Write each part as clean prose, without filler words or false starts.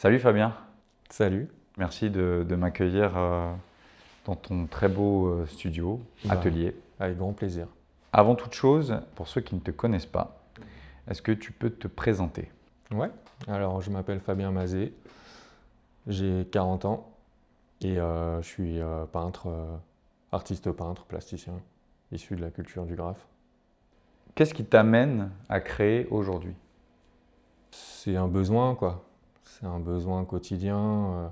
Salut Fabien, Salut. merci de m'accueillir dans ton très beau studio, Bah, atelier. avec grand plaisir. Avant toute chose, pour ceux qui ne te connaissent pas, est-ce que tu peux te présenter? Ouais, alors je m'appelle Fabien Mazet, j'ai 40 ans et je suis peintre, artiste peintre, plasticien, issu de la culture du graphe. Qu'est-ce qui t'amène à créer aujourd'hui? C'est un besoin, quoi. C'est un besoin quotidien.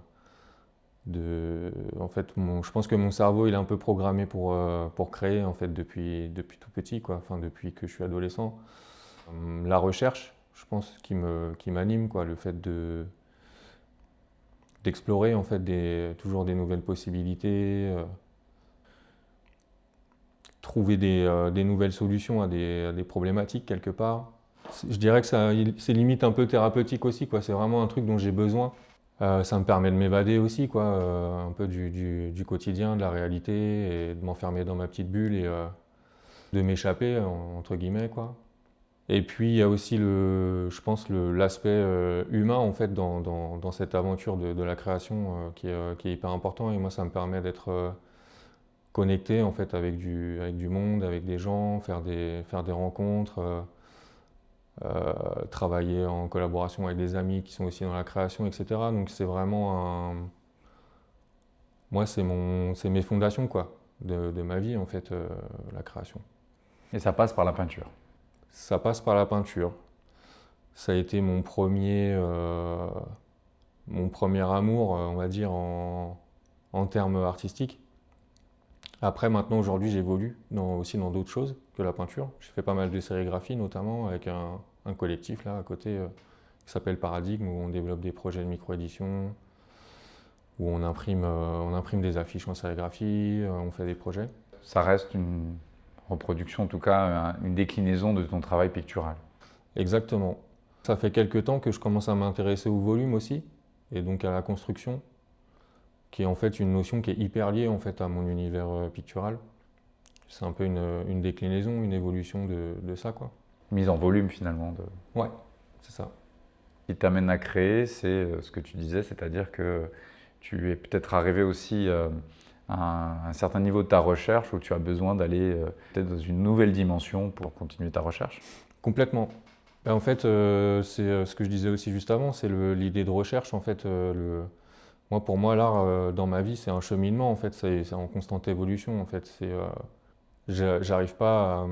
En fait, je pense que mon cerveau il est un peu programmé pour créer en fait depuis tout petit, quoi. Enfin, depuis que je suis adolescent. La recherche, je pense, qui m'anime, quoi. Le fait d'explorer en fait toujours des nouvelles possibilités, trouver des nouvelles solutions à des problématiques quelque part. Je dirais que c'est limite un peu thérapeutique aussi, quoi. C'est vraiment un truc dont j'ai besoin. Ça me permet de m'évader aussi, quoi, un peu du quotidien, de la réalité, et de m'enfermer dans ma petite bulle et de m'échapper, entre guillemets, quoi. Et puis il y a aussi, je pense, l'aspect humain en fait dans cette aventure de la création qui est hyper important. Et moi, ça me permet d'être connecté en fait avec du monde, avec des gens, faire des rencontres, travailler en collaboration avec des amis qui sont aussi dans la création, etc. Donc c'est vraiment moi, c'est mes fondations quoi, de ma vie en fait, la création. Et ça passe par la peinture. Ça passe par la peinture. Ça a été mon premier amour, on va dire, en termes artistiques. Après, maintenant, aujourd'hui, j'évolue aussi dans d'autres choses que la peinture. J'ai fait pas mal de sérigraphie, notamment avec un collectif là à côté qui s'appelle Paradigme, où on développe des projets de micro-édition, où on imprime des affiches en sérigraphie, on fait des projets. Ça reste une reproduction, en tout cas une déclinaison de ton travail pictural. Exactement. Ça fait quelques temps que je commence à m'intéresser au volume aussi, et donc à la construction, qui est en fait une notion qui est hyper liée en fait à mon univers pictural. C'est un peu une déclinaison, une évolution de ça, quoi. Mise en volume finalement. Ouais, c'est ça. Ce qui t'amène à créer, c'est ce que tu disais, c'est-à-dire que tu es peut-être arrivé aussi à un certain niveau de ta recherche où tu as besoin d'aller peut-être dans une nouvelle dimension pour continuer ta recherche. Complètement. Ben, en fait, c'est ce que je disais aussi juste avant, c'est l'idée de recherche. En fait, pour moi, l'art dans ma vie, c'est un cheminement. En fait, c'est en constante évolution. En fait, j'arrive pas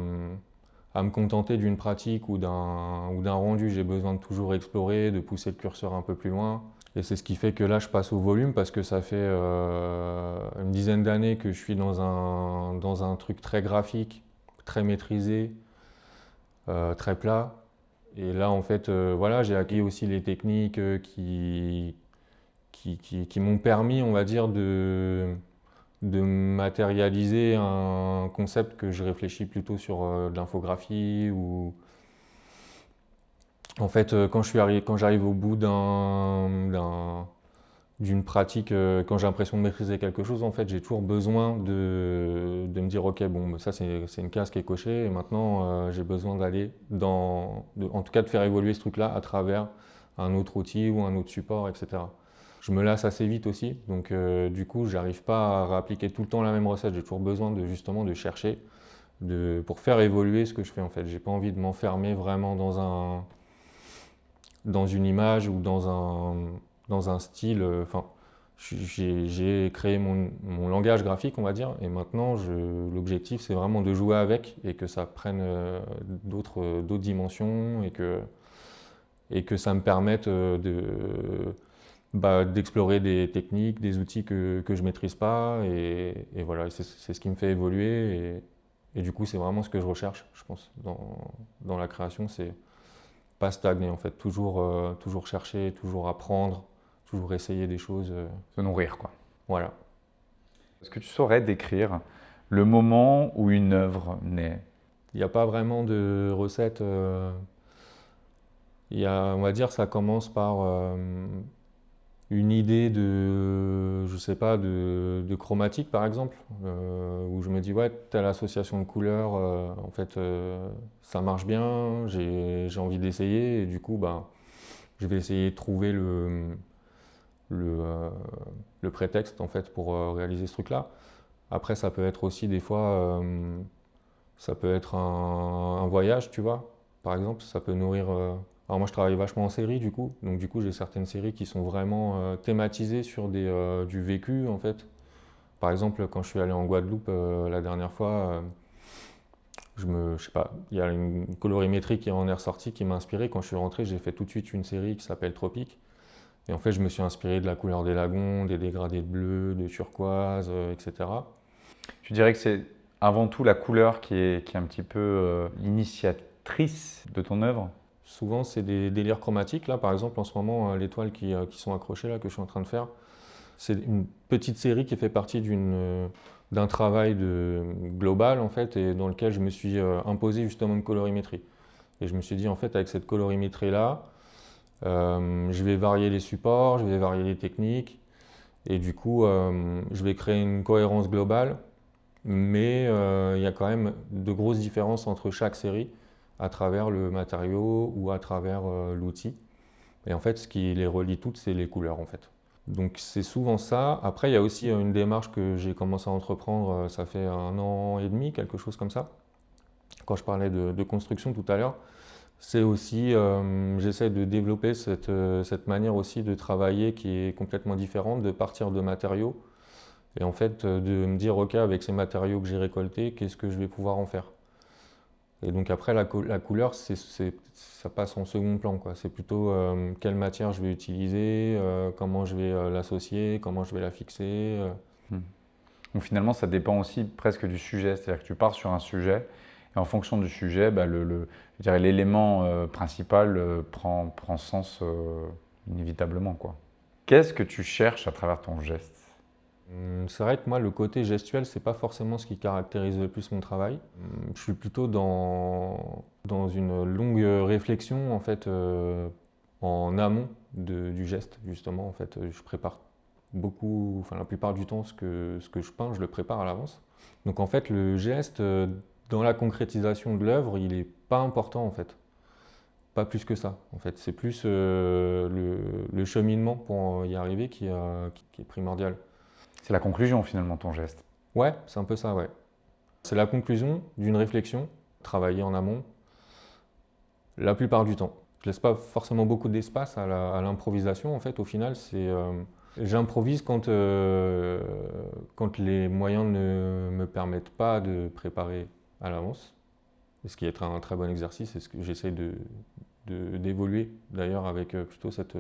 à me contenter d'une pratique ou d'un rendu. J'ai besoin de toujours explorer, de pousser le curseur un peu plus loin. Et c'est ce qui fait que là, je passe au volume parce que ça fait une dizaine d'années que je suis dans un truc très graphique, très maîtrisé, très plat. Et là, en fait, voilà, j'ai acquis aussi les techniques qui m'ont permis, on va dire, de matérialiser un concept que je réfléchis plutôt sur de l'infographie ou en fait quand j'arrive au bout d'une pratique, quand j'ai l'impression de maîtriser quelque chose, en fait, j'ai toujours besoin de me dire, ok, bon, ça c'est une case qui est cochée, et maintenant j'ai besoin d'aller en tout cas de faire évoluer ce truc-là à travers un autre outil ou un autre support, etc. Je me lasse assez vite aussi, donc du coup, j'arrive pas à réappliquer tout le temps la même recette. J'ai toujours besoin justement de chercher, pour faire évoluer ce que je fais en fait. J'ai pas envie de m'enfermer vraiment dans une image ou dans un style. Enfin, j'ai créé mon langage graphique, on va dire, et maintenant l'objectif c'est vraiment de jouer avec et que ça prenne d'autres dimensions et que ça me permette d'explorer des techniques, des outils que je maîtrise pas, et voilà, c'est ce qui me fait évoluer, et du coup c'est vraiment ce que je recherche, je pense, dans la création, c'est pas stagner en fait, toujours chercher, toujours apprendre, toujours essayer des choses. Se nourrir, quoi. Voilà. Est-ce que tu saurais décrire le moment où une œuvre naît? Il n'y a pas vraiment de recette. On va dire, ça commence par une idée je sais pas, de chromatique par exemple, où je me dis ouais, telle association de couleurs, en fait, ça marche bien, j'ai envie d'essayer, et du coup, bah, je vais essayer de trouver le prétexte en fait pour réaliser ce truc-là. Après, ça peut être aussi des fois, ça peut être un voyage, tu vois. Par exemple, ça peut nourrir. Alors moi, je travaille vachement en série du coup, donc du coup, j'ai certaines séries qui sont vraiment thématisées sur du vécu en fait. Par exemple, quand je suis allé en Guadeloupe la dernière fois, je sais pas, il y a une colorimétrie qui en est ressortie qui m'a inspiré. Quand je suis rentré, j'ai fait tout de suite une série qui s'appelle Tropique. Et en fait, je me suis inspiré de la couleur des lagons, des dégradés de bleu, de turquoise, etc. Tu dirais que c'est avant tout la couleur qui est un petit peu l'initiatrice de ton œuvre? Souvent, c'est des délires chromatiques. Là, par exemple, en ce moment, les toiles qui sont accrochées, là, que je suis en train de faire, c'est une petite série qui fait partie d'un travail global, en fait, et dans lequel je me suis imposé justement une colorimétrie. Et je me suis dit, en fait, avec cette colorimétrie-là, je vais varier les supports, je vais varier les techniques, et du coup, je vais créer une cohérence globale, mais il y a quand même de grosses différences entre chaque série à travers le matériau ou à travers l'outil. Et en fait, ce qui les relie toutes, c'est les couleurs, en fait. Donc c'est souvent ça. Après, il y a aussi une démarche que j'ai commencé à entreprendre, ça fait 1 an et demi, quelque chose comme ça. Quand je parlais de construction tout à l'heure, c'est aussi, j'essaie de développer cette manière aussi de travailler qui est complètement différente, de partir de matériaux et en fait de me dire, ok, avec ces matériaux que j'ai récoltés, qu'est-ce que je vais pouvoir en faire? Et donc après, la couleur, ça passe en second plan, quoi. C'est plutôt quelle matière je vais utiliser, comment je vais l'associer, comment je vais la fixer. Hmm. Donc finalement, ça dépend aussi presque du sujet. C'est-à-dire que tu pars sur un sujet et en fonction du sujet, bah, je dirais l'élément principal prend sens inévitablement, quoi. Qu'est-ce que tu cherches à travers ton geste? C'est vrai que moi, le côté gestuel, c'est pas forcément ce qui caractérise le plus mon travail. Je suis plutôt dans une longue réflexion, en fait, en amont du geste, justement. En fait, je prépare beaucoup, enfin la plupart du temps, ce que je peins, je le prépare à l'avance. Donc en fait, le geste, dans la concrétisation de l'œuvre, il est pas important, en fait. Pas plus que ça, en fait. C'est plus le cheminement pour y arriver qui est primordial. C'est la conclusion finalement, ton geste. Ouais, c'est un peu ça, ouais. C'est la conclusion d'une réflexion, travaillée en amont, la plupart du temps. Je laisse pas forcément beaucoup d'espace à l'improvisation, en fait, au final, j'improvise quand les moyens ne me permettent pas de préparer à l'avance, ce qui est un très bon exercice, et ce que j'essaie d'évoluer d'ailleurs avec plutôt cette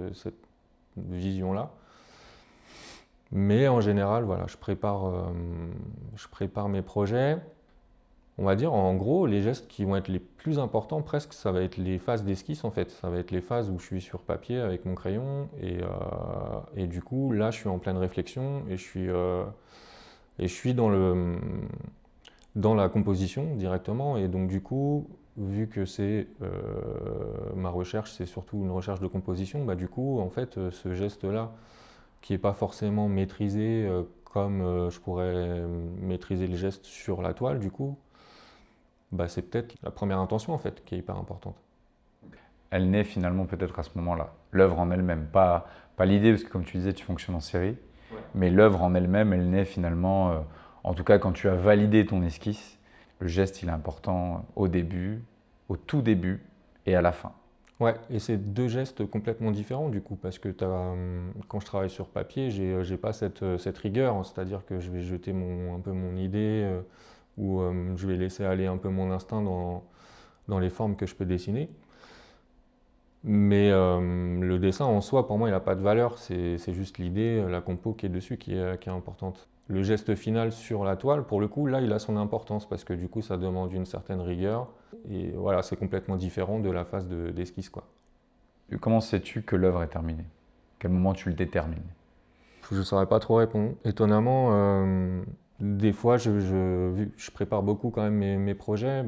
vision-là. Mais en général, voilà, je prépare mes projets. On va dire, en gros, les gestes qui vont être les plus importants, presque, ça va être les phases d'esquisse, en fait. Ça va être les phases où je suis sur papier avec mon crayon. Et du coup, là, je suis en pleine réflexion et je suis dans la composition directement. Et donc, du coup, vu que ma recherche, c'est surtout une recherche de composition, bah, du coup, en fait, ce geste-là, qui n'est pas forcément maîtrisé comme je pourrais maîtriser le geste sur la toile, du coup, bah, c'est peut-être la première intention en fait qui est hyper importante. Elle naît finalement peut-être à ce moment-là. L'œuvre en elle-même, pas l'idée, parce que comme tu disais, tu fonctionnes en série, ouais. Mais l'œuvre en elle-même, elle naît finalement, en tout cas quand tu as validé ton esquisse, le geste il est important au début, au tout début et à la fin. Ouais, et c'est deux gestes complètement différents du coup, parce que quand je travaille sur papier, j'ai pas cette rigueur, hein, c'est-à-dire que je vais jeter un peu mon idée, ou je vais laisser aller un peu mon instinct dans les formes que je peux dessiner. Mais le dessin en soi, pour moi, il n'a pas de valeur, c'est juste l'idée, la compo qui est dessus qui est importante. Le geste final sur la toile, pour le coup, là, il a son importance parce que du coup, ça demande une certaine rigueur. Et voilà, c'est complètement différent de la phase d'esquisse, quoi. Comment sais-tu que l'œuvre est terminée? À quel moment tu le détermines? Je ne saurais pas trop répondre. Étonnamment, des fois, je prépare beaucoup quand même mes projets.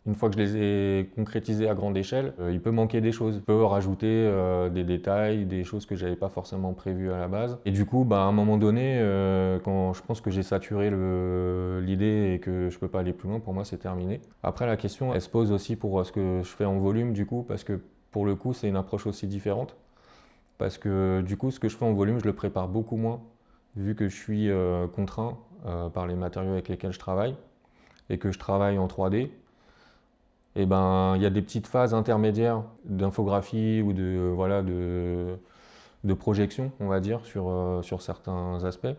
Une fois que je les ai concrétisés à grande échelle, il peut manquer des choses. Je peux rajouter des détails, des choses que je n'avais pas forcément prévues à la base. Et du coup, à un moment donné, quand je pense que j'ai saturé l'idée et que je ne peux pas aller plus loin, pour moi, c'est terminé. Après, la question, elle se pose aussi pour ce que je fais en volume, du coup, parce que pour le coup, c'est une approche aussi différente. Parce que du coup, ce que je fais en volume, je le prépare beaucoup moins, vu que je suis contraint par les matériaux avec lesquels je travaille et que je travaille en 3D. Et ben, il y a des petites phases intermédiaires d'infographie ou de projection, on va dire, sur certains aspects.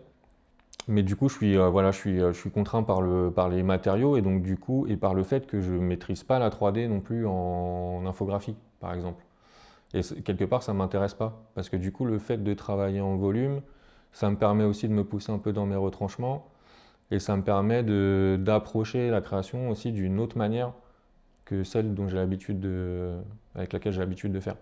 Mais du coup, je suis contraint par les matériaux et donc du coup, et par le fait que je ne maîtrise pas la 3D non plus en infographie, par exemple. Et quelque part, ça ne m'intéresse pas. Parce que du coup, le fait de travailler en volume, ça me permet aussi de me pousser un peu dans mes retranchements et ça me permet d'approcher la création aussi d'une autre manière que celle avec laquelle j'ai l'habitude de faire.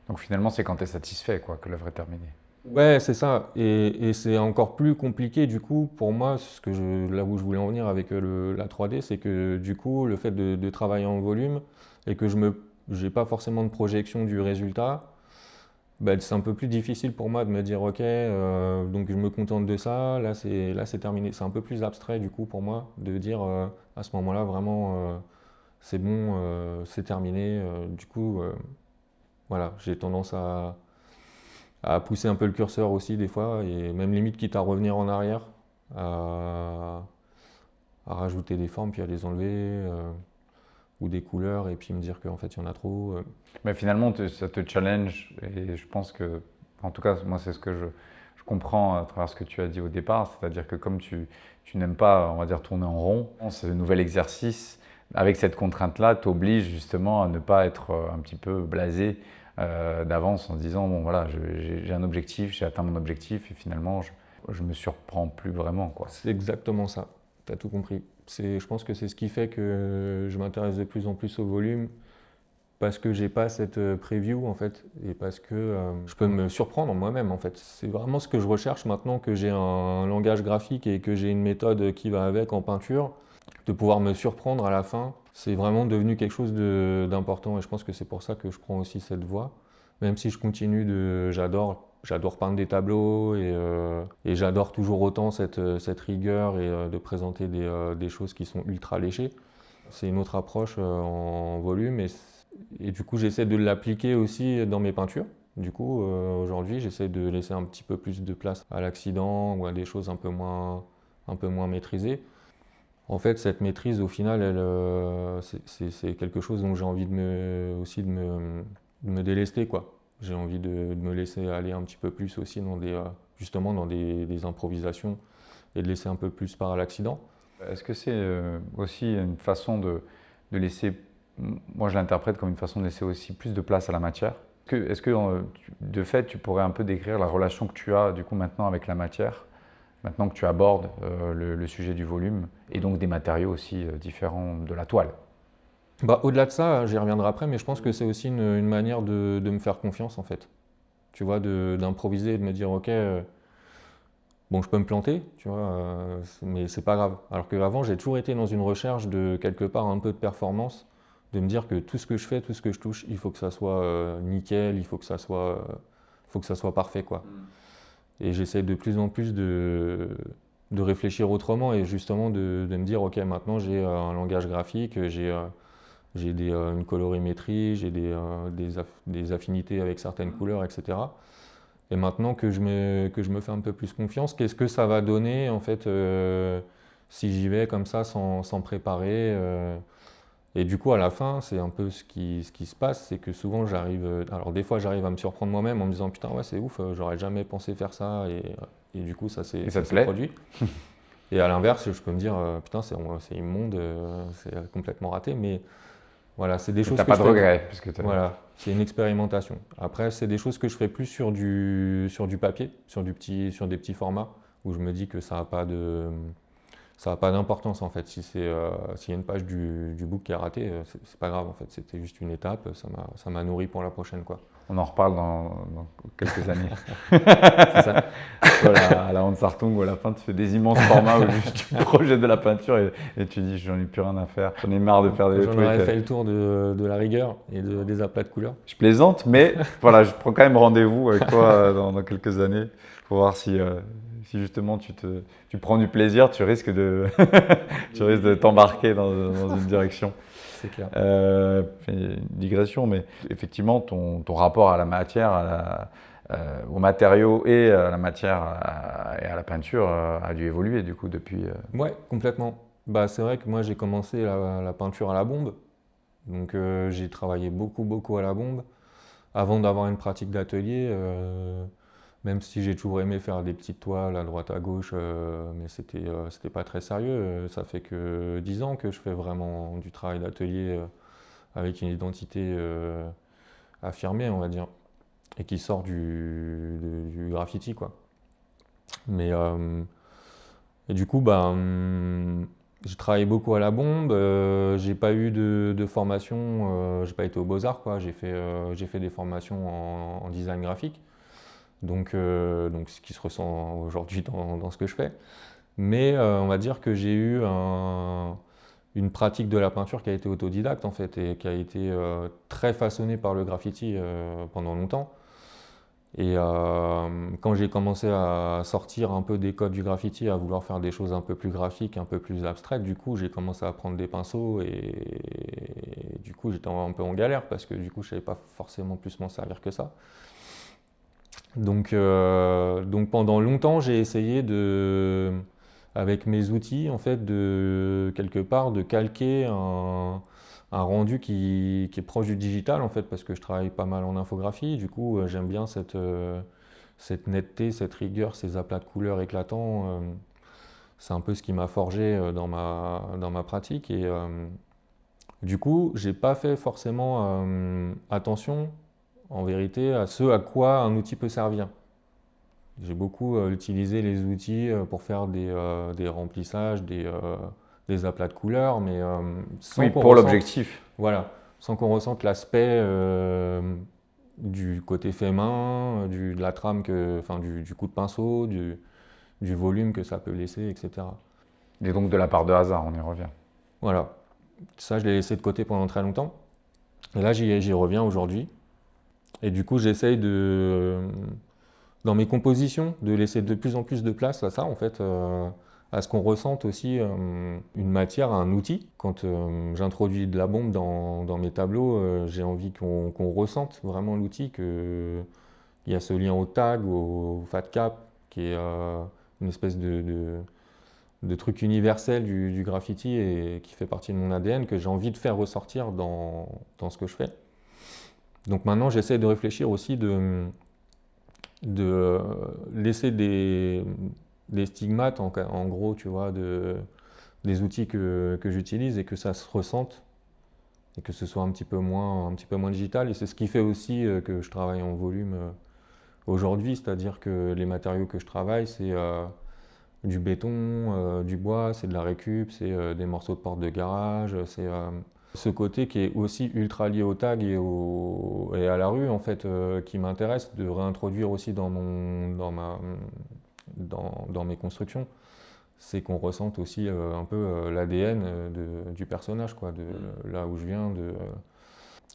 Donc finalement, c'est quand tu es satisfait quoi, que l'œuvre est terminée. Ouais, c'est ça. Et c'est encore plus compliqué du coup pour moi, là où je voulais en venir avec la 3D, c'est que du coup, le fait de travailler en volume et que je n'ai pas forcément de projection du résultat, ben, c'est un peu plus difficile pour moi de me dire ok, donc je me contente de ça, là c'est terminé. C'est un peu plus abstrait du coup pour moi de dire à ce moment-là vraiment c'est bon, c'est terminé. Du coup, voilà, j'ai tendance à pousser un peu le curseur aussi des fois, et même limite quitte à revenir en arrière, à, à rajouter des formes puis à les enlever, ou des couleurs, et puis me dire qu'en fait il y en a trop. Mais finalement, ça te challenge et je pense que, en tout cas, moi, c'est ce que je comprends à travers ce que tu as dit au départ, c'est-à-dire que comme tu n'aimes pas, on va dire, tourner en rond, ce nouvel exercice, avec cette contrainte-là, t'oblige justement à ne pas être un petit peu blasé d'avance en se disant, bon voilà, j'ai un objectif, j'ai atteint mon objectif et finalement, je me surprends plus vraiment, quoi. C'est exactement ça, tu as tout compris. Je pense que c'est ce qui fait que je m'intéresse de plus en plus au volume, parce que j'ai pas cette preview en fait, et parce que je peux me surprendre moi-même en fait. C'est vraiment ce que je recherche maintenant que j'ai un langage graphique et que j'ai une méthode qui va avec en peinture, de pouvoir me surprendre à la fin. C'est vraiment devenu quelque chose d'important et je pense que c'est pour ça que je prends aussi cette voie. Même si je continue j'adore peindre des tableaux et j'adore toujours autant cette rigueur et de présenter des choses qui sont ultra léchées. C'est une autre approche en volume et du coup j'essaie de l'appliquer aussi dans mes peintures. Du coup aujourd'hui j'essaie de laisser un petit peu plus de place à l'accident ou à des choses un peu moins maîtrisées. En fait cette maîtrise au final c'est quelque chose dont j'ai envie de me délester quoi. J'ai envie de me laisser aller un petit peu plus aussi justement dans des improvisations et de laisser un peu plus part à l'accident. Est-ce que c'est aussi une façon de laisser, moi je l'interprète comme une façon de laisser aussi plus de place à la matière? Est-ce que de fait tu pourrais un peu décrire la relation que tu as du coup maintenant avec la matière, maintenant que tu abordes le sujet du volume et donc des matériaux aussi différents de la toile? Bah, au-delà de ça, j'y reviendrai après, mais je pense que c'est aussi une manière de me faire confiance en fait. Tu vois, d'improviser et de me dire ok, bon, je peux me planter, tu vois, mais c'est pas grave. Alors qu'avant, j'ai toujours été dans une recherche de quelque part un peu de performance, de me dire que tout ce que je fais, tout ce que je touche, il faut que ça soit nickel, faut que ça soit parfait, quoi. Et j'essaie de plus en plus de réfléchir autrement et justement de me dire, ok, maintenant j'ai un langage graphique, j'ai une colorimétrie, j'ai des affinités avec certaines couleurs, etc. Et maintenant que que je me fais un peu plus confiance, qu'est-ce que ça va donner en fait si j'y vais comme ça sans préparer Et du coup, à la fin, c'est un peu ce qui se passe, c'est que souvent alors des fois j'arrive à me surprendre moi-même en me disant putain ouais c'est ouf, j'aurais jamais pensé faire ça et du coup ça Et ça te s'est plaît? produit. Et à l'inverse, je peux me dire putain c'est immonde, c'est complètement raté, mais voilà, c'est des choses T'as que pas je de fais. regret puisque Voilà, c'est une expérimentation. Après, c'est des choses que je ferai plus sur du papier, sur des petits formats, où je me dis que ça a pas d'importance en fait. S'il y a une page du book qui est ratée, c'est pas grave en fait. C'était juste une étape, ça m'a nourri pour la prochaine quoi. on en reparle dans quelques années. C'est ça. Voilà, à la Hans Hartung, où à la fin tu fais des immenses formats où juste tu projettes de la peinture et tu dis j'en ai plus rien à faire, j'en ai marre de faire des J'en trucs. aurais fait le tour de la rigueur et des aplats de couleurs. Je plaisante, mais voilà, je prends quand même rendez-vous avec toi dans quelques années pour voir si justement tu prends du plaisir, tu risques tu risques de t'embarquer dans une direction. C'est clair. Une digression, mais effectivement, ton rapport à la matière, aux matériaux et à la matière et à la peinture a dû évoluer du coup depuis. Ouais, complètement. Bah, c'est vrai que moi j'ai commencé la peinture à la bombe, donc j'ai travaillé beaucoup à la bombe avant d'avoir une pratique d'atelier. Même si j'ai toujours aimé faire des petites toiles à droite à gauche, mais c'était pas très sérieux. Ça fait que 10 ans que je fais vraiment du travail d'atelier avec une identité affirmée, on va dire, et qui sort du graffiti, quoi. Mais et du coup, bah, j'ai travaillé beaucoup à la bombe. J'ai pas eu de formation. J'ai pas été aux Beaux-Arts, quoi. J'ai fait des formations en design graphique. Donc ce qui se ressent aujourd'hui dans ce que je fais. Mais on va dire que j'ai eu une pratique de la peinture qui a été autodidacte en fait et qui a été très façonnée par le graffiti pendant longtemps. Et quand j'ai commencé à sortir un peu des codes du graffiti, à vouloir faire des choses un peu plus graphiques, un peu plus abstraites, du coup j'ai commencé à prendre des pinceaux et du coup j'étais un peu en galère parce que du coup je savais pas forcément plus m'en servir que ça. Donc pendant longtemps, j'ai essayé avec mes outils, en fait, quelque part, de calquer un rendu qui est proche du digital, en fait, parce que je travaille pas mal en infographie. Du coup, j'aime bien cette netteté, cette rigueur, ces aplats de couleurs éclatants. C'est un peu ce qui m'a forgé dans ma pratique. Et du coup, j'ai pas fait forcément attention en vérité à ce à quoi un outil peut servir. J'ai beaucoup utilisé les outils pour faire des remplissages, des aplats de couleurs, mais Oui, sans qu'on pour ressente, l'objectif. voilà, sans qu'on ressente l'aspect du côté fait main, de la trame enfin, du coup de pinceau, du volume que ça peut laisser, etc. Et donc de la part de hasard, on y revient. Voilà, ça je l'ai laissé de côté pendant très longtemps. Et là j'y reviens aujourd'hui. Et du coup j'essaye dans mes compositions, de laisser de plus en plus de place à ça, en fait, à ce qu'on ressente aussi une matière, un outil. Quand j'introduis de la bombe dans mes tableaux, j'ai envie qu'on ressente vraiment l'outil, qu'il y a ce lien au tag, au fat cap, qui est une espèce de truc universel du graffiti et qui fait partie de mon ADN, que j'ai envie de faire ressortir dans ce que je fais. Donc maintenant, j'essaie de réfléchir aussi de laisser des stigmates, en gros, tu vois, des outils que j'utilise et que ça se ressente et que ce soit un petit peu moins digital. Et c'est ce qui fait aussi que je travaille en volume aujourd'hui, c'est-à-dire que les matériaux que je travaille, c'est du béton, du bois, c'est de la récup, c'est des morceaux de porte de garage, c'est ce côté qui est aussi ultra lié au tag et à la rue, en fait, qui m'intéresse de réintroduire aussi dans mes constructions. C'est qu'on ressente aussi un peu l'ADN du personnage, quoi, de là où je viens.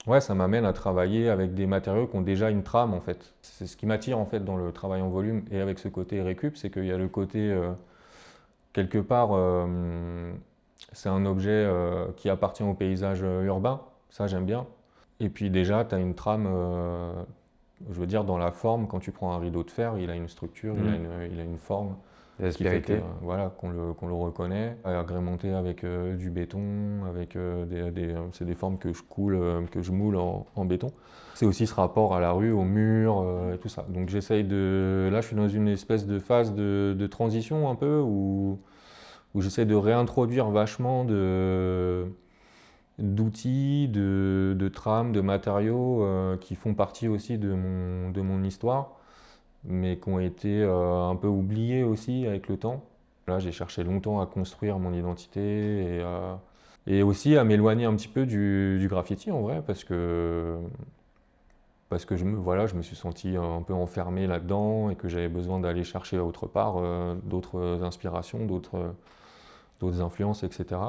Ouais, ça m'amène à travailler avec des matériaux qui ont déjà une trame, en fait. C'est ce qui m'attire, en fait, dans le travail en volume et avec ce côté récup, c'est qu'il y a le côté, quelque part, c'est un objet qui appartient au paysage urbain, ça j'aime bien. Et puis déjà, tu as une trame, je veux dire, dans la forme, quand tu prends un rideau de fer, il a une structure, il a une forme qui fait que, voilà, qu'on le reconnaît, agrémenté avec du béton, avec c'est des formes que je coule, que je moule en béton. C'est aussi ce rapport à la rue, au mur et tout ça. Donc j'essaye là je suis dans une espèce de phase de transition un peu où j'essaie de réintroduire vachement d'outils, de trames, de matériaux qui font partie aussi de mon histoire, mais qui ont été un peu oubliés aussi avec le temps. Là, j'ai cherché longtemps à construire mon identité et aussi à m'éloigner un petit peu du graffiti en vrai, parce que voilà, je me suis senti un peu enfermé là-dedans et que j'avais besoin d'aller chercher autre part d'autres inspirations, d'autres influences, etc.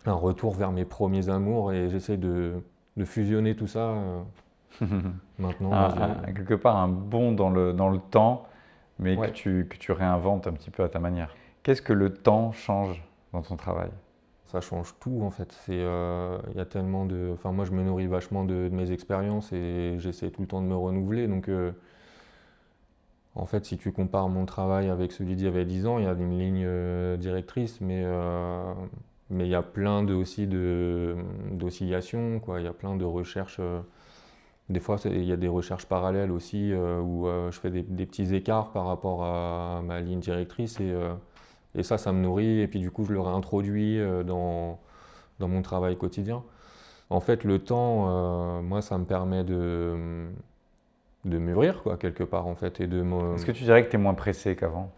Un retour vers mes premiers amours et j'essaie de fusionner tout ça maintenant. Quelque part un bond dans le temps, mais Ouais. que tu réinventes un petit peu à ta manière. Qu'est-ce que le temps change dans ton travail? Ça change tout en fait. Il y a tellement enfin moi je me nourris vachement de mes expériences et j'essaie tout le temps de me renouveler. Donc En fait, si tu compares mon travail avec celui d'il y avait 10 ans, il y a une ligne directrice, mais il y a plein d'oscillations, quoi. Il y a plein de recherches. Des fois, il y a des recherches parallèles aussi où je fais des petits écarts par rapport à ma ligne directrice et ça me nourrit. Et puis du coup, je le réintroduis dans mon travail quotidien. En fait, le temps, moi, ça me permet de mûrir, quoi, quelque part, en fait. Est-ce que tu dirais que tu es moins pressé qu'avant?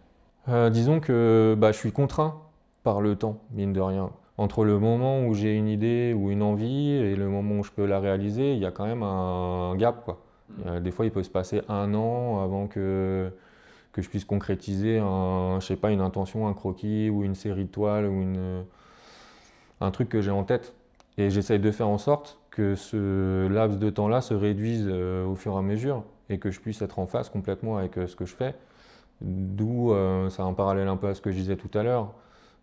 Disons que je suis contraint par le temps, mine de rien. Entre le moment où j'ai une idée ou une envie et le moment où je peux la réaliser, il y a quand même un gap, quoi. Des fois, il peut se passer 1 an avant que je puisse concrétiser je sais pas, une intention, un croquis ou une série de toiles ou un truc que j'ai en tête. Et j'essaye de faire en sorte que ce laps de temps-là se réduise au fur et à mesure et que je puisse être en phase complètement avec ce que je fais. D'où, c'est un parallèle un peu à ce que je disais tout à l'heure,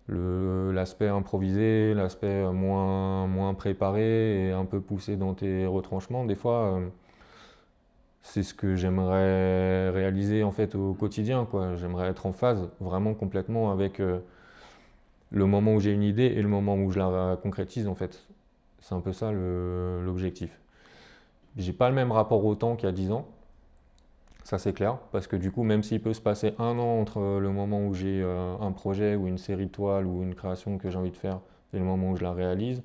l'aspect improvisé, l'aspect moins préparé et un peu poussé dans tes retranchements. Des fois, c'est ce que j'aimerais réaliser en fait au quotidien, quoi. J'aimerais être en phase vraiment complètement avec le moment où j'ai une idée et le moment où je la concrétise en fait. C'est un peu ça l'objectif. J'ai pas le même rapport au temps qu'il y a 10 ans, ça c'est clair, parce que du coup, même s'il peut se passer 1 an entre le moment où j'ai un projet ou une série de toiles ou une création que j'ai envie de faire et le moment où je la réalise,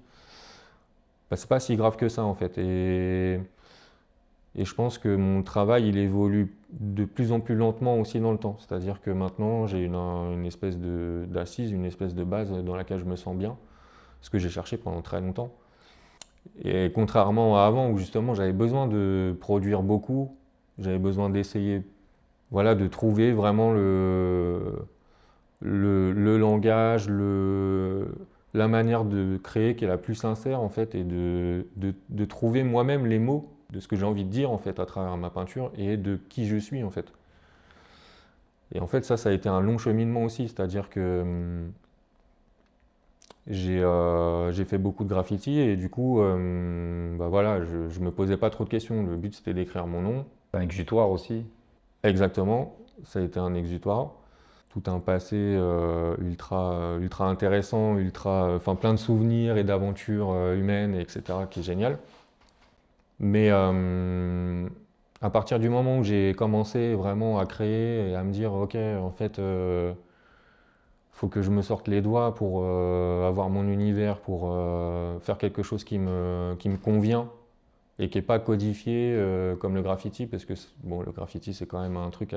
c'est pas si grave que ça en fait. Et je pense que mon travail, il évolue de plus en plus lentement aussi dans le temps. C'est-à-dire que maintenant, j'ai une espèce d'assise, une espèce de base dans laquelle je me sens bien, ce que j'ai cherché pendant très longtemps. Et contrairement à avant, où justement j'avais besoin de produire beaucoup, j'avais besoin d'essayer, voilà, de trouver vraiment le langage, la manière de créer qui est la plus sincère en fait, et de trouver moi-même les mots de ce que j'ai envie de dire en fait à travers ma peinture et de qui je suis en fait. Et en fait ça a été un long cheminement aussi, c'est-à-dire que j'ai fait beaucoup de graffiti et du coup voilà, je me posais pas trop de questions. Le but c'était d'écrire mon nom. Un exutoire aussi? Exactement, ça a été un exutoire. Tout un passé ultra intéressant, enfin plein de souvenirs et d'aventures humaines, etc., qui est génial. Mais à partir du moment où j'ai commencé vraiment à créer et à me dire, ok, en fait, faut que je me sorte les doigts pour avoir mon univers, pour faire quelque chose qui me convient et qui n'est pas codifié comme le graffiti, parce que bon, le graffiti c'est quand même un truc,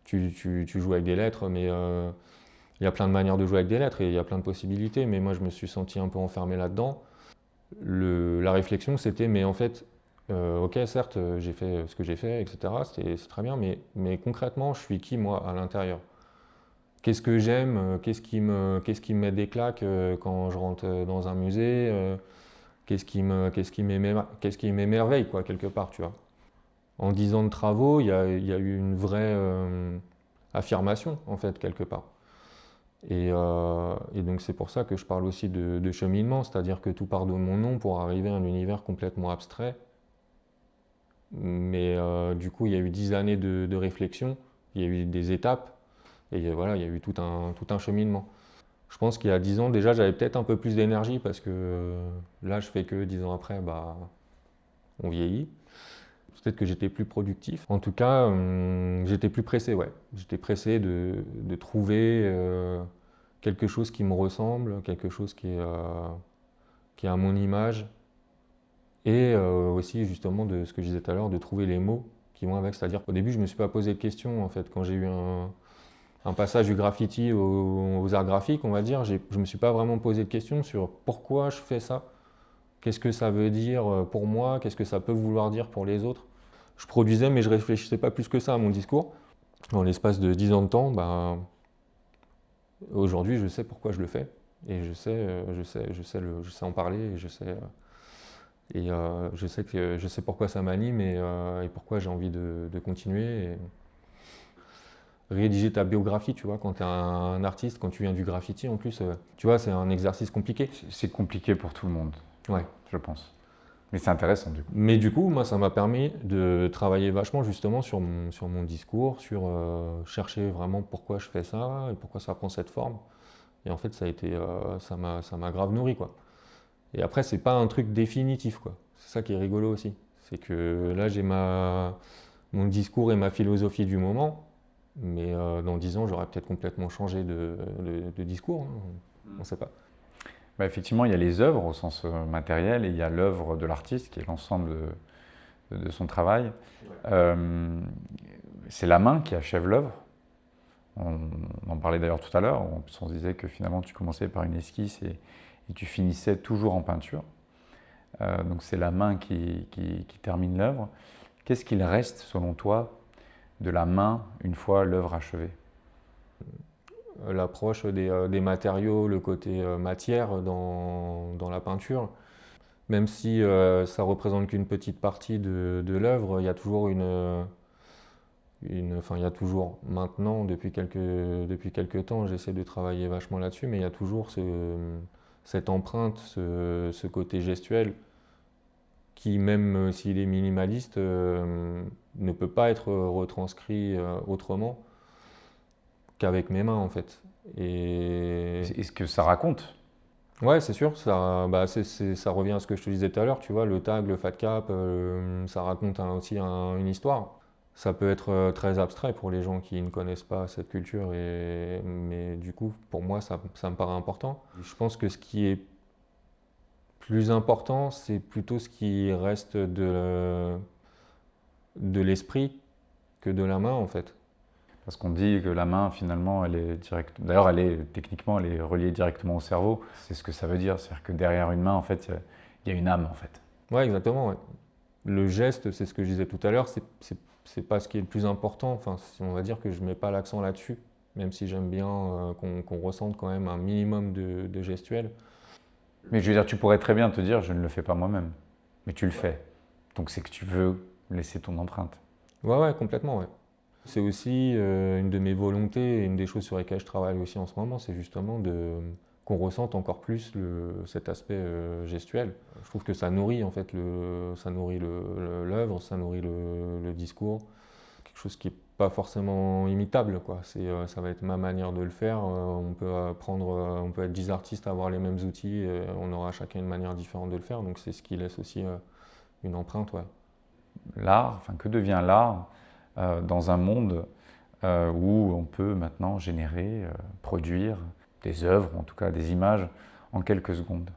tu joues avec des lettres, mais il y a plein de manières de jouer avec des lettres et il y a plein de possibilités, mais moi je me suis senti un peu enfermé là-dedans. La réflexion c'était, mais en fait, ok, certes, j'ai fait ce que j'ai fait, etc., c'est très bien, mais concrètement, je suis qui moi à l'intérieur? Qu'est-ce que j'aime? Qu'est-ce qui me met des claques quand je rentre dans un musée? Qu'est-ce qui m'émerveille, quoi, quelque part, tu vois. En 10 ans de travaux, il y a eu une vraie affirmation, en fait, quelque part. Et donc c'est pour ça que je parle aussi de cheminement, c'est-à-dire que tout part de mon nom pour arriver à un univers complètement abstrait. Mais du coup, il y a eu 10 années de réflexion, il y a eu des étapes, et voilà, il y a eu tout un cheminement. Je pense qu'il y a 10 ans, déjà, j'avais peut-être un peu plus d'énergie parce que là, je fais que 10 ans après, on vieillit. Peut-être que j'étais plus productif. En tout cas, j'étais plus pressé, ouais. J'étais pressé de trouver quelque chose qui me ressemble, quelque chose qui est à mon image. Et aussi, justement, de ce que je disais tout à l'heure, de trouver les mots qui vont avec. C'est-à-dire qu'au début, je ne me suis pas posé de questions, en fait. Quand j'ai eu un passage du graffiti aux arts graphiques, on va dire, je ne me suis pas vraiment posé de questions sur pourquoi je fais ça. Qu'est-ce que ça veut dire pour moi? Qu'est-ce que ça peut vouloir dire pour les autres? Je produisais, mais je ne réfléchissais pas plus que ça à mon discours. En l'espace de 10 ans de temps, aujourd'hui, je sais pourquoi je le fais. Et je sais en parler, et je sais pourquoi ça m'anime et pourquoi j'ai envie de continuer. Rédiger ta biographie, tu vois, quand tu es un artiste, quand tu viens du graffiti en plus, tu vois, c'est un exercice compliqué. C'est compliqué pour tout le monde, Ouais. je pense. Mais c'est intéressant du coup. Mais du coup, moi, ça m'a permis de travailler vachement justement sur mon discours, sur chercher vraiment pourquoi je fais ça et pourquoi ça prend cette forme. Et en fait, ça m'a grave nourri, quoi. Et après, c'est pas un truc définitif, quoi. C'est ça qui est rigolo aussi. C'est que là, j'ai mon discours et ma philosophie du moment, mais dans 10 ans, j'aurais peut-être complètement changé de discours, hein. On ne sait pas. Bah, effectivement, il y a les œuvres au sens matériel et il y a l'œuvre de l'artiste qui est l'ensemble de son travail. C'est la main qui achève l'œuvre. On en parlait d'ailleurs tout à l'heure, on se disait que finalement tu commençais par une esquisse et tu finissais toujours en peinture. Donc c'est la main qui termine l'œuvre. Qu'est-ce qu'il reste selon toi de la main une fois l'œuvre achevée? L'approche des matériaux, le côté matière dans la peinture. Même si ça représente qu'une petite partie de l'œuvre, il y a toujours enfin, il y a toujours maintenant, depuis quelques temps, j'essaie de travailler vachement là-dessus, mais il y a toujours cette empreinte, ce côté gestuel qui, même s'il est minimaliste, ne peut pas être retranscrit autrement qu'avec mes mains en fait. Et Est-ce que ça raconte? ouais, c'est sûr, ça revient à ce que je te disais tout à l'heure, tu vois, le tag, le fat cap, ça raconte aussi une histoire. Ça peut être très abstrait pour les gens qui ne connaissent pas cette culture, mais du coup, pour moi, ça me paraît important. Je pense que ce qui est plus important, c'est plutôt ce qui reste de l'esprit que de la main, en fait. Parce qu'on dit que la main, finalement, elle est directe. D'ailleurs, techniquement, elle est reliée directement au cerveau. C'est ce que ça veut dire. C'est-à-dire que derrière une main, en fait, il y a une âme, en fait. Ouais, exactement. Ouais. Le geste, c'est ce que je disais tout à l'heure, c'est pas ce qui est le plus important. Enfin, on va dire que je mets pas l'accent là-dessus, même si j'aime bien qu'on ressente quand même un minimum de gestuel. Mais je veux dire, tu pourrais très bien te dire, je ne le fais pas moi-même. Mais tu le fais. Donc c'est que tu veux laisser ton empreinte. Ouais, complètement, ouais. C'est aussi une de mes volontés et une des choses sur lesquelles je travaille aussi en ce moment, c'est justement qu'on ressente encore plus cet aspect gestuel. Je trouve que ça nourrit en fait ça nourrit l'œuvre, ça nourrit le discours. Quelque chose qui n'est pas forcément imitable, quoi. Ça va être ma manière de le faire. On peut être 10 artistes à avoir les mêmes outils, et on aura chacun une manière différente de le faire. Donc c'est ce qui laisse aussi une empreinte, ouais. L'art, enfin que devient l'art dans un monde où on peut maintenant générer, produire des œuvres, en tout cas des images, en quelques secondes?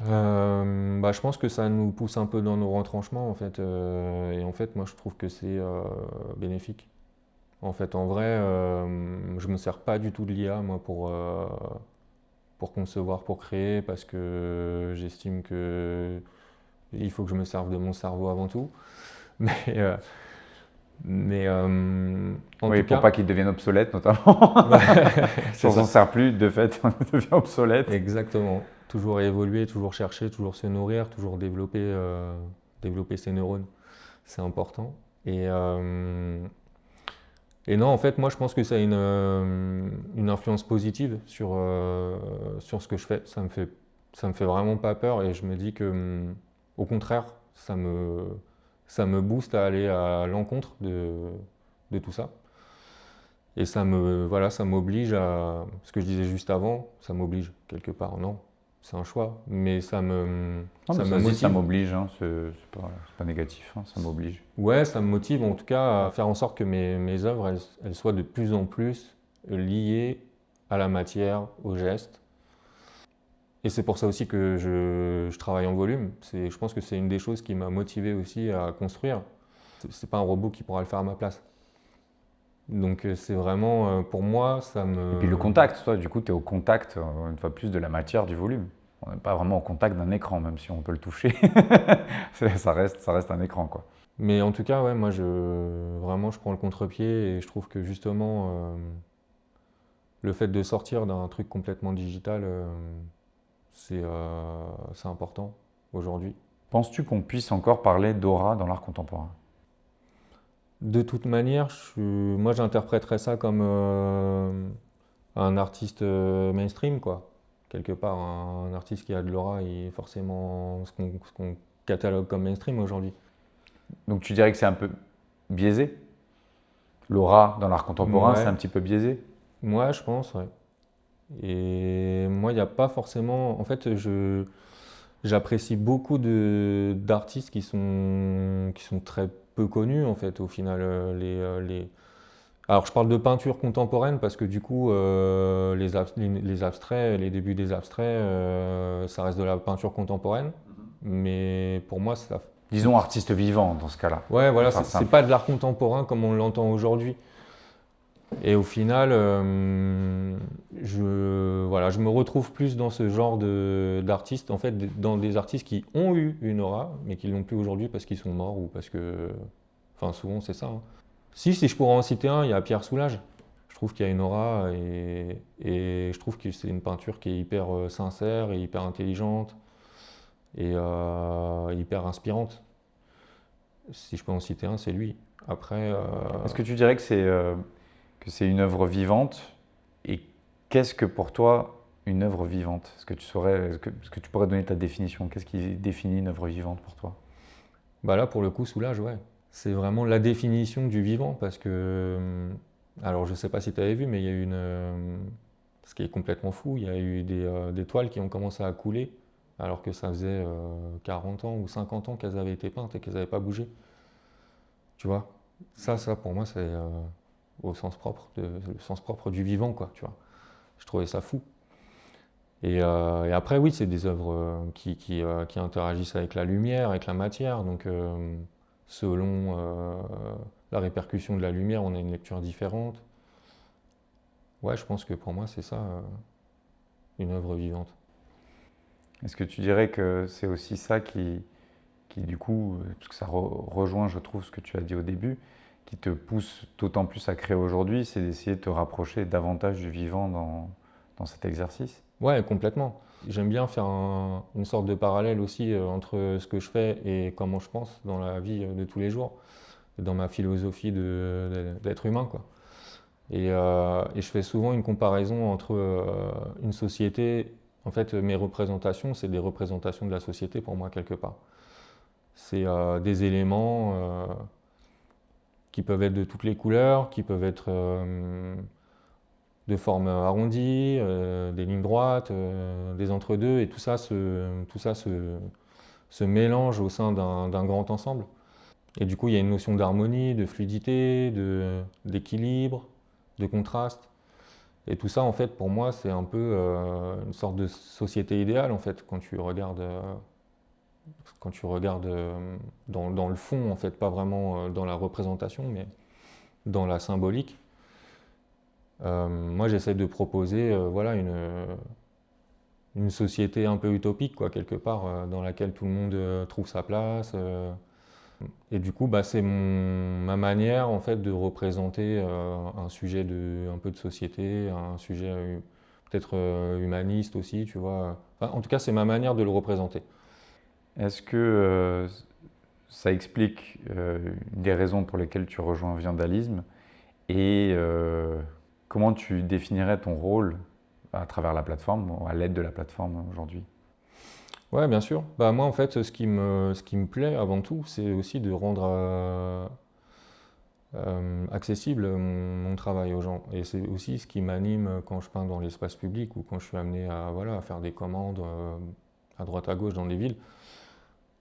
Je pense que ça nous pousse un peu dans nos retranchements en fait, et en fait moi je trouve que c'est bénéfique. En fait en vrai, je me sers pas du tout de l'IA moi pour concevoir, pour créer, parce que j'estime que il faut que je me serve de mon cerveau avant tout. Mais, euh, en Oui, tout pour cas, pas qu'il devienne obsolète notamment. Si c'est on s'en ça. sert plus, de fait, on devient obsolète. Exactement. Toujours évoluer, toujours chercher, toujours se nourrir, toujours développer ses neurones. C'est important. Et, euh, et non, en fait, moi, je pense que ça a une influence positive sur ce que je fais. Ça me fait vraiment pas peur et je me dis que, au contraire, ça me booste à aller à l'encontre de tout ça. Et voilà, ça m'oblige à, ce que je disais juste avant, ça m'oblige quelque part, non, c'est un choix, mais Non, ça mais me ça se dit, ça motive. m'oblige, hein, c'est pas négatif, hein, ça m'oblige. Ouais, ça me motive en tout cas à faire en sorte que mes œuvres, elles soient de plus en plus liées à la matière, au geste. Et c'est pour ça aussi que je travaille en volume. Je pense que c'est une des choses qui m'a motivé aussi à construire. C'est pas un robot qui pourra le faire à ma place. Donc c'est vraiment, pour moi, Et puis le contact, toi, du coup, tu es au contact, une fois plus, de la matière, du volume. On n'est pas vraiment au contact d'un écran, même si on peut le toucher. Ça reste un écran, quoi. Mais en tout cas, ouais, moi, vraiment, je prends le contre-pied et je trouve que justement, le fait de sortir d'un truc complètement digital, c'est important aujourd'hui. Penses-tu qu'on puisse encore parler d'aura dans l'art contemporain? De toute manière, moi, j'interpréterais ça comme un artiste mainstream, quoi. Quelque part, un artiste qui a de l'aura, forcément, ce qu'on catalogue comme mainstream aujourd'hui. Donc tu dirais que c'est un peu biaisé? L'aura dans l'art contemporain, c'est Ouais, un petit peu biaisé? moi je pense, ouais. Et moi, il n'y a pas forcément. En fait, j'apprécie beaucoup d'artistes qui sont très peu connus, en fait, au final. Alors, je parle de peinture contemporaine parce que du coup, les abstraits, les débuts des abstraits, ça reste de la peinture contemporaine. Mais pour moi, ça. Disons artiste vivant dans ce cas-là, Ouais, pour voilà, faire c'est simple. pas de l'art contemporain comme on l'entend aujourd'hui. Et au final, voilà, je me retrouve plus dans ce genre d'artistes, en fait, dans des artistes qui ont eu une aura, mais qui l'ont plus aujourd'hui parce qu'ils sont morts ou parce que. Enfin, souvent, c'est ça, hein. Si je pourrais en citer un, il y a Pierre Soulages. Je trouve qu'il y a une aura et je trouve que c'est une peinture qui est hyper sincère et hyper intelligente et hyper inspirante. Si je peux en citer un, c'est lui. Après, Est-ce que tu dirais que c'est une œuvre vivante? Et qu'est-ce que pour toi une œuvre vivante? Est-ce que tu pourrais donner ta définition? Qu'est-ce qui définit une œuvre vivante pour toi? bah là, pour le coup, Soulage, ouais. C'est vraiment la définition du vivant parce que. Alors, je sais pas si tu avais vu, mais il y a eu ce qui est complètement fou, il y a eu des toiles qui ont commencé à couler alors que ça faisait 40 ans ou 50 ans qu'elles avaient été peintes et qu'elles n'avaient pas bougé. Tu vois? Ça pour moi, c'est au sens propre, le sens propre du vivant, quoi, tu vois. Je trouvais ça fou. Et après, oui, c'est des œuvres qui interagissent avec la lumière, avec la matière. Donc, selon la répercussion de la lumière, on a une lecture différente. Ouais, je pense que pour moi, c'est ça, une œuvre vivante. Est-ce que tu dirais que c'est aussi ça qui du coup, parce que ça rejoint, je trouve, ce que tu as dit au début, qui te pousse d'autant plus à créer aujourd'hui, c'est d'essayer de te rapprocher davantage du vivant dans cet exercice? Ouais, complètement. J'aime bien faire une sorte de parallèle aussi entre ce que je fais et comment je pense dans la vie de tous les jours, dans ma philosophie d'être humain, quoi. Et je fais souvent une comparaison entre une société. En fait, mes représentations, c'est des représentations de la société pour moi, quelque part. C'est des éléments qui peuvent être de toutes les couleurs, qui peuvent être de forme arrondie, des lignes droites, des entre-deux, et tout ça se mélange au sein d'un grand ensemble. Et du coup, il y a une notion d'harmonie, de fluidité, d'équilibre, de contraste. Et tout ça, en fait, pour moi, c'est un peu une sorte de société idéale, en fait, quand tu regardes dans le fond, en fait, pas vraiment dans la représentation, mais dans la symbolique. Moi, j'essaie de proposer, voilà, une société un peu utopique, quoi, quelque part, dans laquelle tout le monde trouve sa place. Et du coup, bah, c'est ma manière en fait de représenter un sujet un peu de société, un sujet peut-être humaniste aussi, tu vois. Enfin, en tout cas, c'est ma manière de le représenter. Est-ce que ça explique une des raisons pour lesquelles tu rejoins Viandalisme et comment tu définirais ton rôle à travers la plateforme, à l'aide de la plateforme aujourd'hui? Ouais, bien sûr. Bah, moi, en fait, ce qui me plaît avant tout, c'est aussi de rendre accessible mon travail aux gens. Et c'est aussi ce qui m'anime quand je peins dans l'espace public ou quand je suis amené à, voilà, à faire des commandes à droite à gauche dans des villes.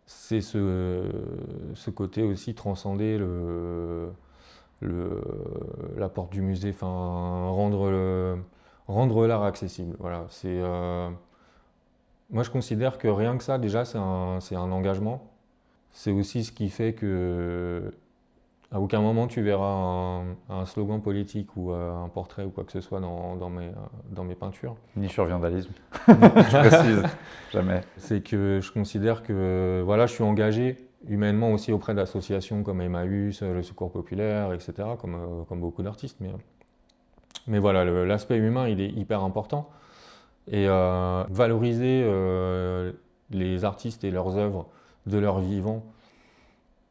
C'est ce côté aussi transcender la porte du musée, enfin rendre l'art accessible. Voilà, moi je considère que rien que ça déjà c'est un engagement. C'est aussi ce qui fait que à aucun moment tu verras un slogan politique ou un portrait ou quoi que ce soit dans mes peintures. Ni sur Viandalisme, je précise, jamais. C'est que je considère que voilà, je suis engagé humainement aussi auprès d'associations comme Emmaüs, le Secours Populaire, etc., comme beaucoup d'artistes. Mais voilà, l'aspect humain, il est hyper important. Et valoriser les artistes et leurs œuvres de leur vivant,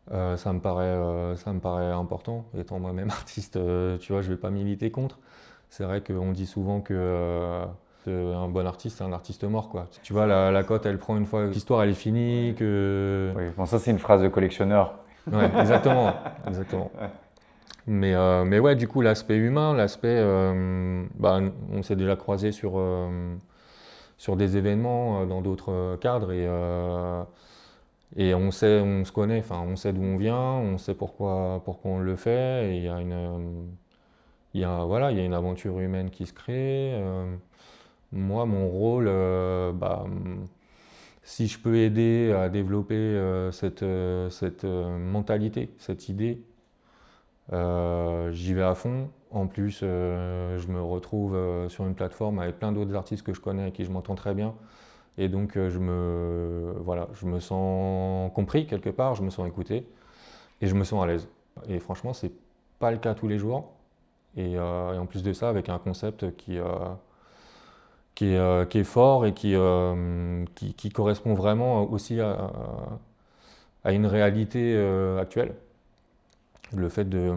ça me paraît important. Étant moi-même artiste, tu vois, je ne vais pas militer contre. C'est vrai qu'on dit souvent que Un bon artiste, c'est un artiste mort, quoi. Tu vois, la cote, elle prend une fois que l'histoire elle est finie, que... Oui, bon, ça c'est une phrase de collectionneur. Ouais, exactement, exactement. Mais ouais, du coup, l'aspect humain, bah, on s'est déjà croisé sur des événements dans d'autres cadres et on se connaît, enfin, on sait d'où on vient, on sait pourquoi on le fait, et voilà, il y a une aventure humaine qui se crée. Moi, mon rôle, bah, si je peux aider à développer cette mentalité, cette idée, j'y vais à fond. En plus, je me retrouve sur une plateforme avec plein d'autres artistes que je connais, avec qui je m'entends très bien. Et donc, voilà, je me sens compris quelque part, je me sens écouté et je me sens à l'aise. Et franchement, c'est pas le cas tous les jours. Et en plus de ça, avec un concept qui est fort et qui correspond vraiment aussi à une réalité actuelle. Le fait de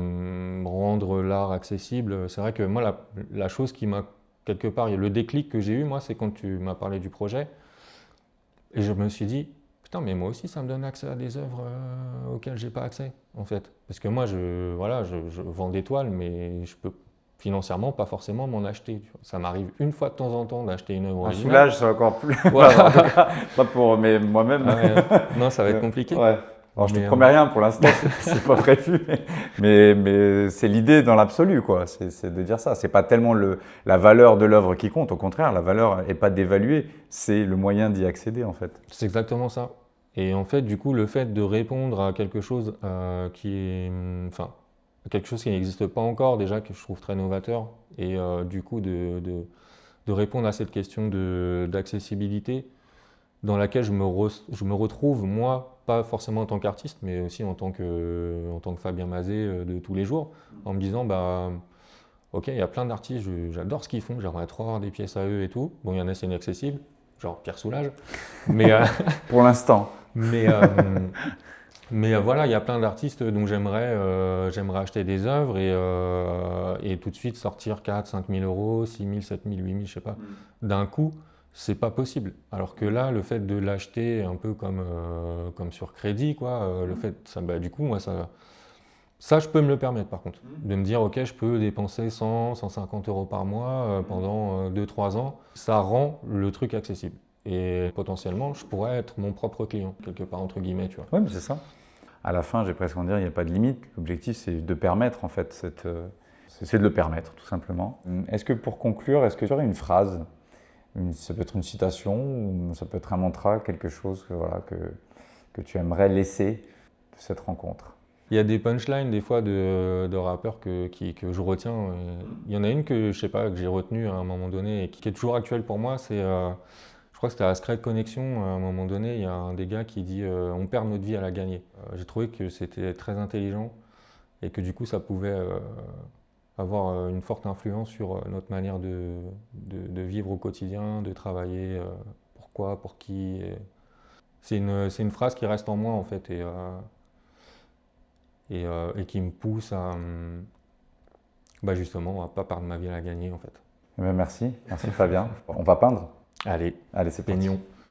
rendre l'art accessible, c'est vrai que moi, la chose qui m'a, quelque part, le déclic que j'ai eu, moi, c'est quand tu m'as parlé du projet. Et je me suis dit, putain, mais moi aussi, ça me donne accès à des œuvres auxquelles j'ai pas accès, en fait. Parce que moi, voilà, je vends des toiles, mais je peux financièrement pas forcément m'en acheter. Tu vois. Ça m'arrive une fois de temps en temps d'acheter une œuvre Un originale. soulage, c'est encore plus. Voilà. En tout cas, pas pour mais moi-même. Ah ouais. Non, ça va être compliqué. Ouais. Alors, je te Mais, promets rien pour l'instant, c'est pas prévu, mais c'est l'idée dans l'absolu, quoi. C'est de dire ça. C'est pas tellement la valeur de l'œuvre qui compte, au contraire, la valeur n'est pas d'évaluer, c'est le moyen d'y accéder, en fait. C'est exactement ça. Et en fait, du coup, le fait de répondre à quelque chose enfin, quelque chose qui n'existe pas encore, déjà, que je trouve très novateur, et du coup, de répondre à cette question d'accessibilité, dans laquelle je me retrouve, moi, pas forcément en tant qu'artiste, mais aussi en tant que Fabien Mazet de tous les jours, en me disant, bah, ok, il y a plein d'artistes, j'adore ce qu'ils font, j'aimerais trop avoir des pièces à eux et tout. Bon, il y en a, c'est inaccessible, genre Pierre Soulages, mais, Pour l'instant. mais, voilà, il y a plein d'artistes dont j'aimerais acheter des œuvres et tout de suite sortir 4 5 000 euros, 6 000, 7 000, 8 000, je sais pas, d'un coup. C'est pas possible. Alors que là, le fait de l'acheter un peu comme sur crédit, quoi, le fait, ça, bah, du coup, moi, ça, je peux me le permettre par contre. De me dire, ok, je peux dépenser 100, 150 euros par mois pendant 2-3 ans. Ça rend le truc accessible. Et potentiellement, je pourrais être mon propre client, quelque part, entre guillemets, tu vois. Oui, mais c'est ça. À la fin, j'ai presque envie de dire, il n'y a pas de limite. L'objectif, c'est de permettre, en fait, c'est de le permettre, tout simplement. Est-ce que pour conclure, est-ce que tu aurais une phrase? Ça peut être une citation, ou ça peut être un mantra, quelque chose que tu aimerais laisser de cette rencontre. Il y a des punchlines des fois de rappeurs que je retiens. Il y en a une que je sais pas, que j'ai retenue à un moment donné et qui est toujours actuelle pour moi, c'est je crois que c'était à Secret Connection, à un moment donné, il y a un des gars qui dit on perd notre vie à la gagner. J'ai trouvé que c'était très intelligent et que du coup ça pouvait avoir une forte influence sur notre manière de vivre au quotidien, de travailler, pourquoi, pour qui. C'est une phrase qui reste en moi en fait et qui me pousse à bah justement à pas perdre ma vie à la gagner en fait. Eh bien, merci Fabien. On va peindre. Allez, Allez, c'est parti. peignons.